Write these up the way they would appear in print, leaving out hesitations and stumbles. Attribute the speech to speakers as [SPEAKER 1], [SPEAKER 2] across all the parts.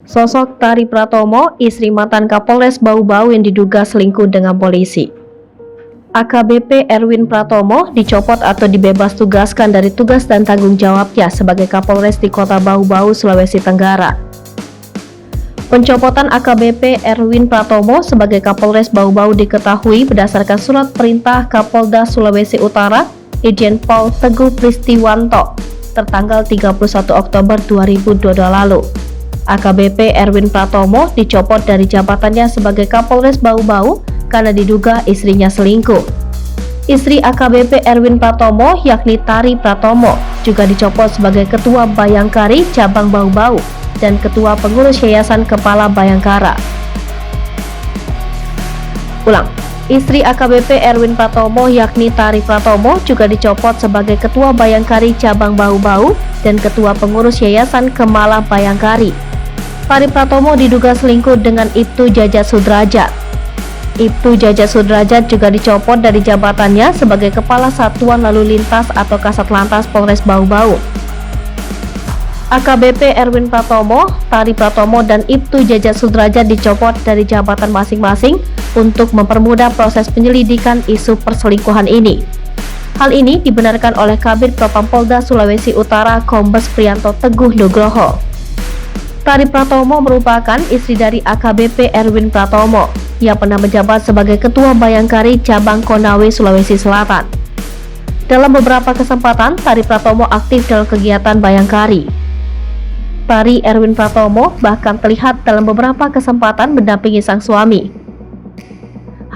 [SPEAKER 1] Sosok Tari Pratomo, istri mantan Kapolres Bau-Bau yang diduga selingkuh dengan polisi. AKBP Erwin Pratomo dicopot atau dibebas tugaskan dari tugas dan tanggung jawabnya sebagai Kapolres di Kota Bau-Bau, Sulawesi Tenggara. Pencopotan AKBP Erwin Pratomo sebagai Kapolres Bau-Bau diketahui berdasarkan surat perintah Kapolda Sulawesi Utara Irjen Pol Teguh Pristiwanto tertanggal 31 Oktober 2022 lalu. AKBP Erwin Pratomo dicopot dari jabatannya sebagai Kapolres Bau-Bau karena diduga istrinya selingkuh. Istri AKBP Erwin Pratomo yakni Tari Pratomo juga dicopot sebagai Ketua Bayangkari Cabang Bau-Bau dan Ketua Pengurus Yayasan Kepala Bayangkara. Istri AKBP Erwin Pratomo yakni Tari Pratomo juga dicopot sebagai Ketua Bayangkari Cabang Bau-Bau dan Ketua Pengurus Yayasan Kepala Bayangkari. Tari Pratomo diduga selingkuh dengan Ibtu Jajat Sudrajat. Ibtu Jajat Sudrajat juga dicopot dari jabatannya sebagai Kepala Satuan Lalu Lintas atau Kasat Lantas Polres Bau-Bau. AKBP Erwin Pratomo, Tari Pratomo, dan Ibtu Jajat Sudrajat dicopot dari jabatan masing-masing untuk mempermudah proses penyelidikan isu perselingkuhan ini. Hal ini dibenarkan oleh Kabid Propam Polda Sulawesi Utara Kombes Prianto Teguh Nugroho. Tari Pratomo merupakan istri dari AKBP Erwin Pratomo yang pernah menjabat sebagai Ketua Bayangkari Cabang Konawe, Sulawesi Selatan. Dalam beberapa kesempatan, Tari Pratomo aktif dalam kegiatan Bayangkari. Tari Erwin Pratomo bahkan terlihat dalam beberapa kesempatan mendampingi sang suami.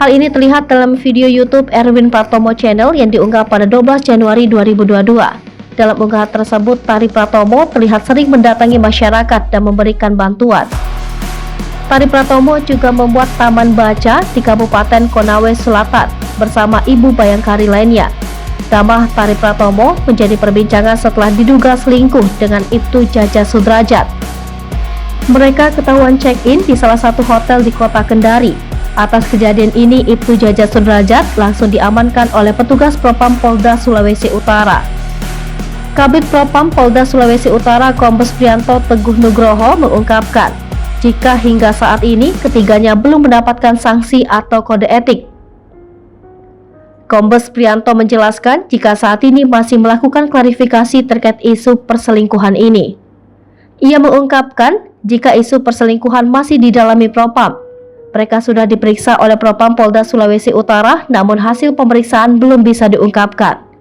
[SPEAKER 1] Hal ini terlihat dalam video YouTube Erwin Pratomo Channel yang diunggah pada 12 Januari 2022. Dalam unggahan tersebut, Tari Pratomo terlihat sering mendatangi masyarakat dan memberikan bantuan. Tari Pratomo juga membuat taman baca di Kabupaten Konawe Selatan bersama ibu Bayangkari lainnya. Nama Tari Pratomo menjadi perbincangan setelah diduga selingkuh dengan Ibtu Jajat Sudrajat. Mereka ketahuan check-in di salah satu hotel di Kota Kendari. Atas kejadian ini, Ibtu Jajat Sudrajat langsung diamankan oleh petugas Propam Polda Sulawesi Utara. Kabid Propam Polda Sulawesi Utara Kombes Prianto Teguh Nugroho mengungkapkan, jika hingga saat ini ketiganya belum mendapatkan sanksi atau kode etik. Kombes Prianto menjelaskan jika saat ini masih melakukan klarifikasi terkait isu perselingkuhan ini. Ia mengungkapkan jika isu perselingkuhan masih didalami Propam. Mereka sudah diperiksa oleh Propam Polda Sulawesi Utara, namun hasil pemeriksaan belum bisa diungkapkan.